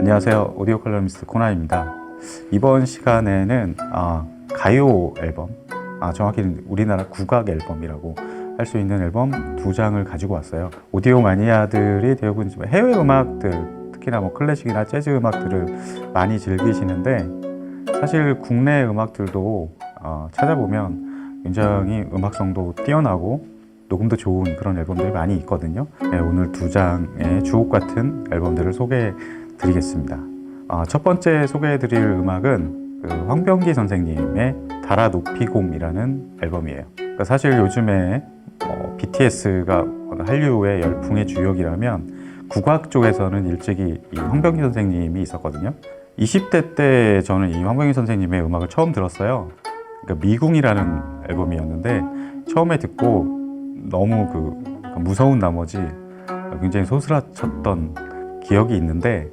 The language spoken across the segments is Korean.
안녕하세요. 오디오 컬럼니스트 코나입니다. 이번 시간에는 가요 앨범, 정확히는 우리나라 국악 앨범이라고 할 수 있는 앨범 2장을 가지고 왔어요. 오디오 마니아들이 대부분 해외 음악들, 특히나 클래식이나 재즈 음악들을 많이 즐기시는데, 사실 국내 음악들도 찾아보면 굉장히 음악성도 뛰어나고 녹음도 좋은 그런 앨범들이 많이 있거든요. 네, 오늘 2장의 주옥 같은 앨범들을 소개해 드리겠습니다. 첫 번째 소개해 드릴 음악은 황병기 선생님의 달아 높이곰이라는 앨범이에요. 그러니까 사실 요즘에 BTS가 한류의 열풍의 주역이라면 국악 쪽에서는 일찍이 이 황병기 선생님이 있었거든요. 20대 때 저는 이 황병기 선생님의 음악을 처음 들었어요. 그러니까 미궁이라는 앨범이었는데 처음에 듣고 너무 무서운 나머지 굉장히 소스라쳤던 기억이 있는데,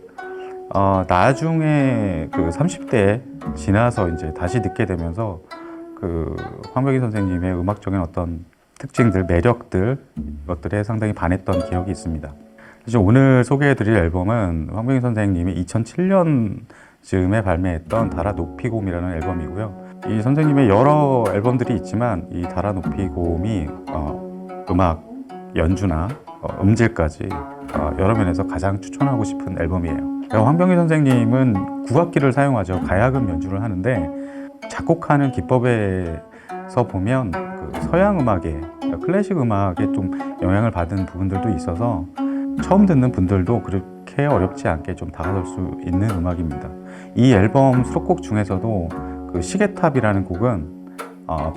나중에 30대에 지나서 이제 다시 듣게 되면서 황병기 선생님의 음악적인 어떤 특징들, 매력들, 이것들에 상당히 반했던 기억이 있습니다. 그래서 오늘 소개해드릴 앨범은 황병기 선생님이 2007년쯤에 발매했던 달아 높이곰이라는 앨범이고요. 이 선생님의 여러 앨범들이 있지만 이 달아 높이곰이 음악, 연주나 음질까지 여러 면에서 가장 추천하고 싶은 앨범이에요. 황병기 선생님은 국악기를 사용하죠. 가야금 연주를 하는데, 작곡하는 기법에서 보면 서양 음악에, 클래식 음악에 좀 영향을 받은 부분들도 있어서 처음 듣는 분들도 그렇게 어렵지 않게 좀 다가설 수 있는 음악입니다. 이 앨범 수록곡 중에서도 시계탑이라는 곡은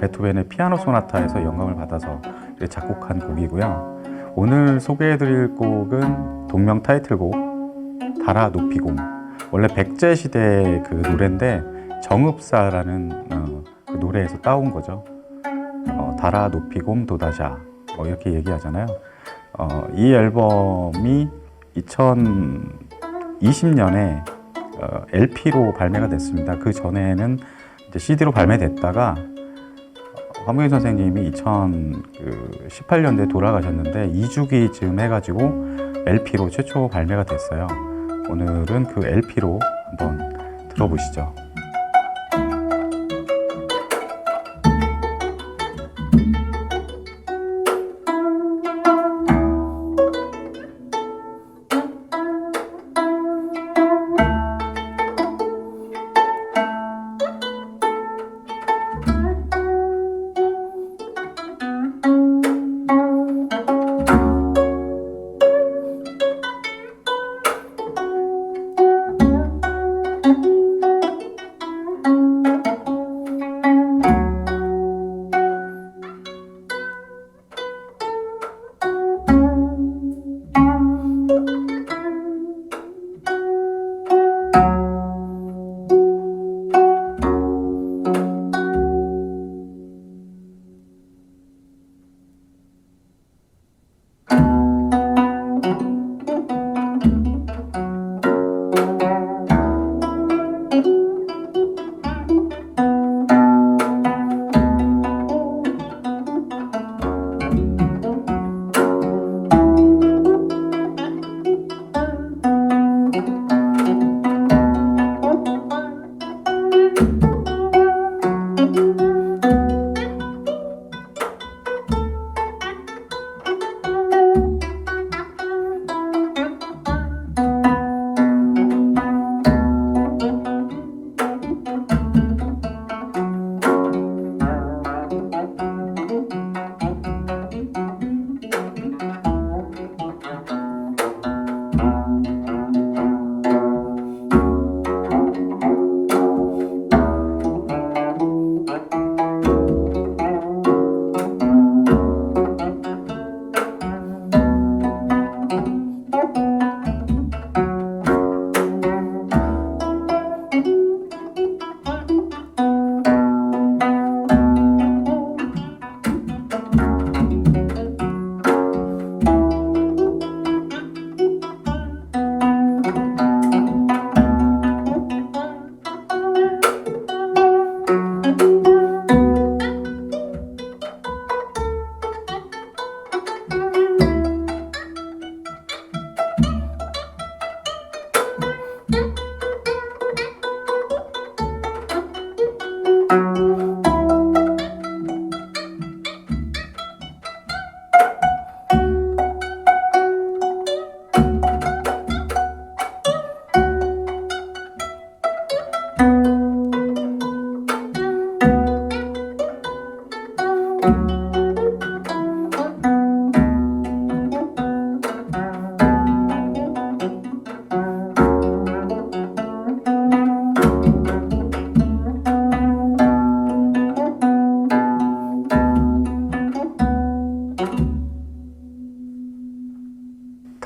베토벤의 피아노 소나타에서 영감을 받아서 작곡한 곡이고요. 오늘 소개해드릴 곡은 동명 타이틀곡 달아 높이곰. 원래 백제시대 노래인데 정읍사라는 그 노래에서 따온 거죠. 달아 높이곰 도다자 이렇게 얘기하잖아요. 이 앨범이 2020년에 LP로 발매가 됐습니다. 그 전에는 이제 CD로 발매됐다가 황병기 선생님이 2018년도에 돌아가셨는데 2주기쯤 해가지고 LP로 최초 발매가 됐어요. 오늘은 그 LP로 한번 들어보시죠.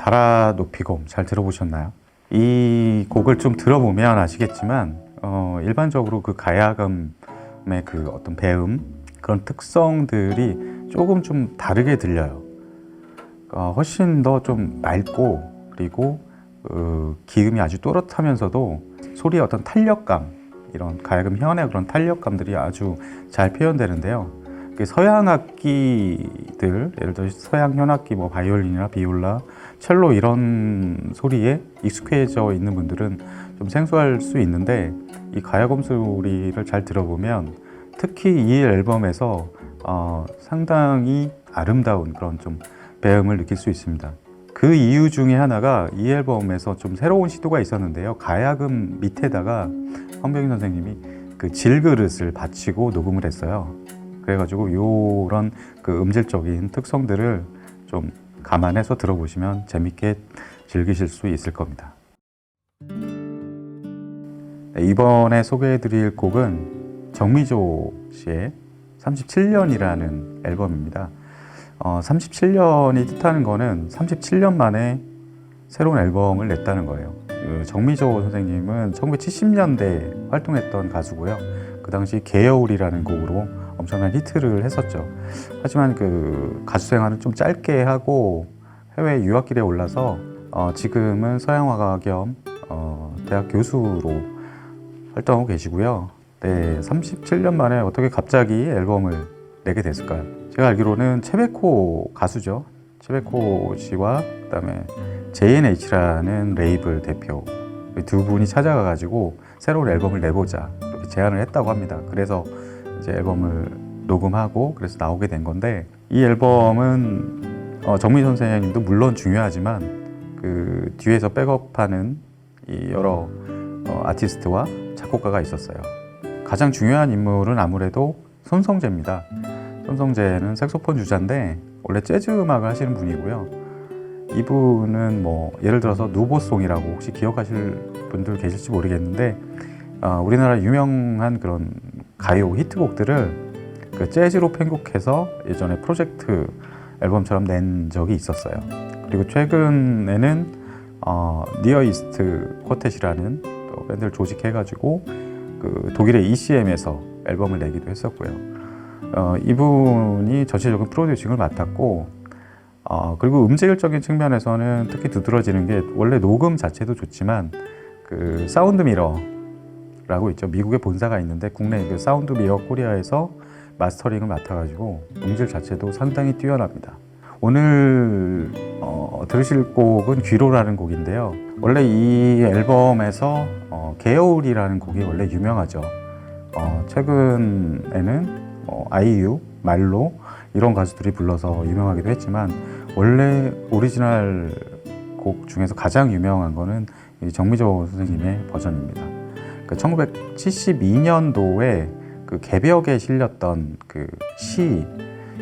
바라 높이고 잘 들어보셨나요? 이 곡을 좀 들어보면 아시겠지만 일반적으로 그 가야금의 그 어떤 배음 그런 특성들이 조금 좀 다르게 들려요. 훨씬 더 좀 맑고 그리고 기음이 아주 또렷하면서도 소리의 어떤 탄력감, 이런 가야금 현의 그런 탄력감들이 아주 잘 표현되는데요. 서양 악기들, 예를 들어 서양 현악기, 뭐 바이올린이나 비올라, 첼로 이런 소리에 익숙해져 있는 분들은 좀 생소할 수 있는데 이 가야금 소리를 잘 들어보면 특히 이 앨범에서 상당히 아름다운 그런 좀 배음을 느낄 수 있습니다. 그 이유 중에 하나가 이 앨범에서 좀 새로운 시도가 있었는데요. 가야금 밑에다가 황병인 선생님이 그 질그릇을 받치고 녹음을 했어요. 그래가지고 이런 그 음질적인 특성들을 좀 감안해서 들어보시면 재밌게 즐기실 수 있을 겁니다. 네, 이번에 소개해드릴 곡은 정미조 씨의 37년이라는 앨범입니다. 37년이 뜻하는 거는 37년 만에 새로운 앨범을 냈다는 거예요. 정미조 선생님은 1970년대에 활동했던 가수고요. 그 당시 개여울이라는 곡으로 엄청난 히트를 했었죠. 하지만 그 가수 생활은 좀 짧게 하고 해외 유학길에 올라서 지금은 서양화가 겸 대학 교수로 활동하고 계시고요. 네, 37년 만에 어떻게 갑자기 앨범을 내게 됐을까요? 제가 알기로는 채베코 가수죠. 채베코 씨와 그다음에 JNH라는 레이블 대표 두 분이 찾아가가지고 새로운 앨범을 내보자 이렇게 제안을 했다고 합니다. 그래서 이제 앨범을 녹음하고 그래서 나오게 된 건데 이 앨범은 정민 선생님도 물론 중요하지만 그 뒤에서 백업하는 이 여러 아티스트와 작곡가가 있었어요. 가장 중요한 인물은 아무래도 손성재입니다. 손성재는 색소폰 주자인데 원래 재즈 음악을 하시는 분이고요. 이분은 뭐 예를 들어서 누보송이라고 혹시 기억하실 분들 계실지 모르겠는데 우리나라 유명한 그런 가요 히트곡들을 그 재즈로 편곡해서 예전에 프로젝트 앨범처럼 낸 적이 있었어요. 그리고 최근에는 니어 이스트 쿼텟이라는 밴드를 조직해가지고 그 독일의 ECM에서 앨범을 내기도 했었고요. 이분이 전체적인 프로듀싱을 맡았고 그리고 음질적인 측면에서는 특히 두드러지는 게 원래 녹음 자체도 좋지만 그 사운드 미러라고 있죠. 미국에 본사가 있는데 국내 그 사운드 미러 코리아에서 마스터링을 맡아가지고 음질 자체도 상당히 뛰어납니다. 오늘 들으실 곡은 귀로라는 곡인데요. 원래 이 앨범에서 개여울이라는 곡이 원래 유명하죠. 최근에는 아이유, 말로 이런 가수들이 불러서 유명하기도 했지만 원래 오리지널 곡 중에서 가장 유명한 거는 이 정미조 선생님의 버전입니다. 1972년도에 그 개벽에 실렸던 그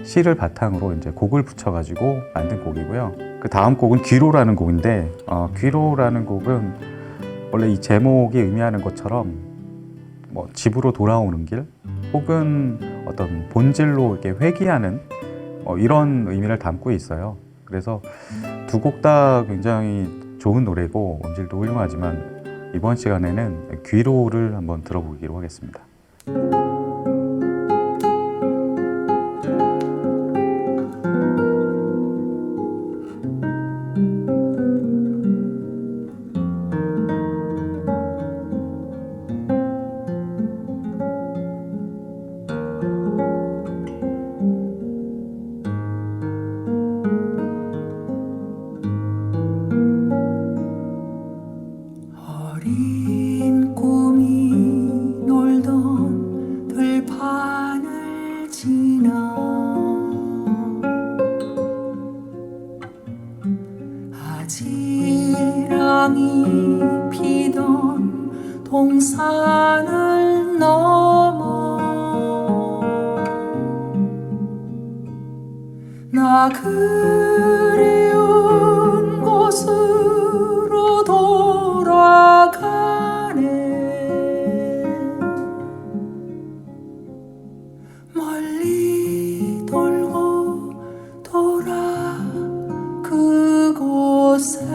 시를 바탕으로 이제 곡을 붙여가지고 만든 곡이고요. 그 다음 곡은 귀로라는 곡인데 귀로라는 곡은 원래 이 제목이 의미하는 것처럼 뭐 집으로 돌아오는 길 혹은 어떤 본질로 이렇게 회귀하는 이런 의미를 담고 있어요. 그래서 두 곡 다 굉장히 좋은 노래고 음질도 훌륭하지만 이번 시간에는 귀로를 한번 들어보기로 하겠습니다. 어린 꿈이 놀던 들판을 지나 아지랑이 피던 동산을 넘어 나 그리운 곳으로 돌아가네. 멀리 돌고 돌아 그곳에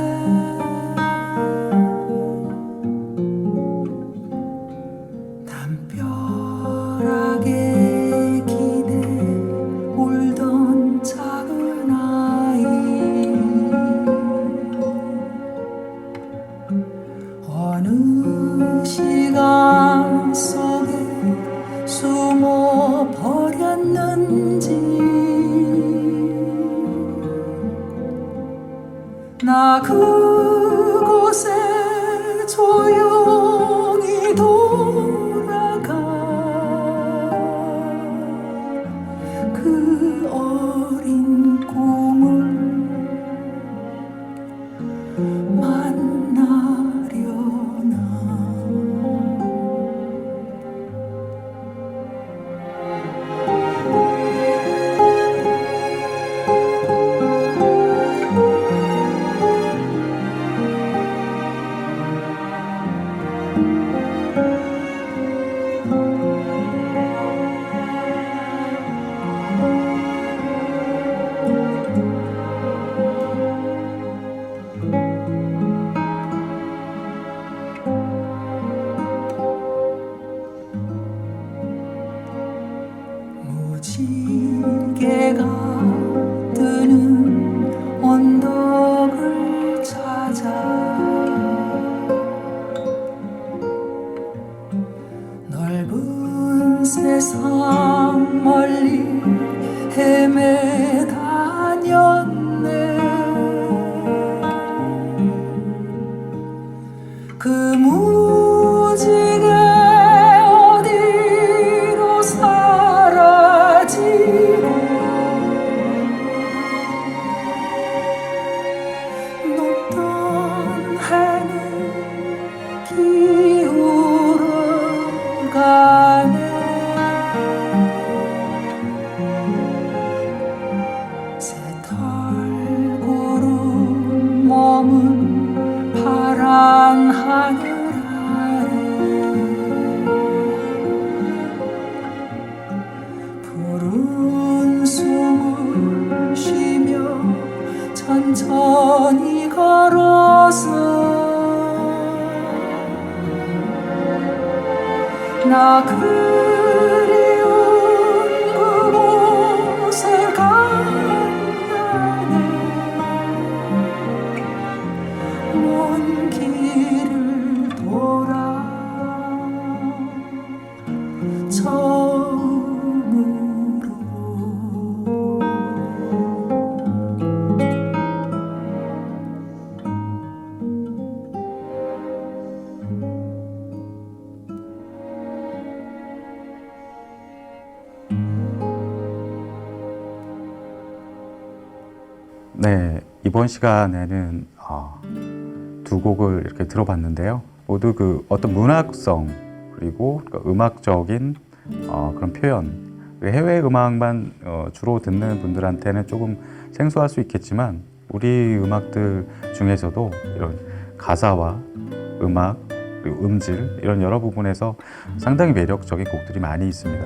나 그곳에 조용히 돌아가 그 어린 꿈을 만나려나. 무지개가 뜨는 언덕을 찾아 넓은 세상 멀리 헤매 다녔네. 그 무지개 어디로 사라지고 높던 해는 기울어가네. 새털구름 머문 파란 하늘 아래 푸른 숨을 쉬며 천천히 걸어서 나 그리운 그곳에 간다네. 먼 길을 돌아 처음으로. 네, 이번 시간에는 두 곡을 이렇게 들어봤는데요. 모두 그 어떤 문학성 그리고 그 음악적인 그런 표현, 해외 음악만 주로 듣는 분들한테는 조금 생소할 수 있겠지만 우리 음악들 중에서도 이런 가사와 음악 그리고 음질 이런 여러 부분에서 상당히 매력적인 곡들이 많이 있습니다.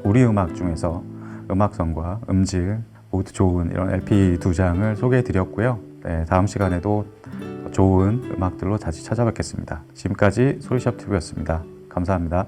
우리 음악 중에서 음악성과 음질 모두 좋은 이런 LP 두 장을 소개해 드렸고요. 네, 다음 시간에도 좋은 음악들로 다시 찾아뵙겠습니다. 지금까지 소리샵 TV였습니다. 감사합니다.